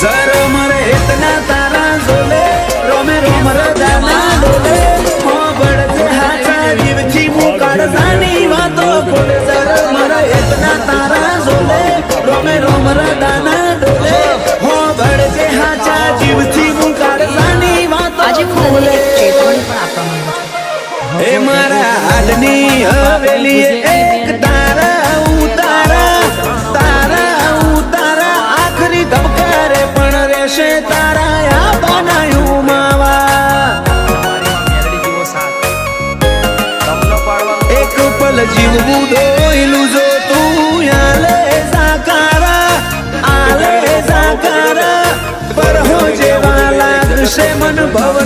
sir मरे इतना तारा जोले रोमे रोम रदाना डोले हो बड़ते हाथा जीवची मुकाड़ जानी वातो कोले सर मरे इतना तारा जोले रोमे रोम रदाना डोले हो बड़ते हाथा जीवची मुकाड़ जानी वातो कोले ए मारा आदनी हवेली एक तारा उतारा तारा उतारा आखरी धबकारे पण रेशे तारा या बनायू मावा एक पल जीवू दोइलू जो तू आले साकारा पर हो जेवा लागशे मन भव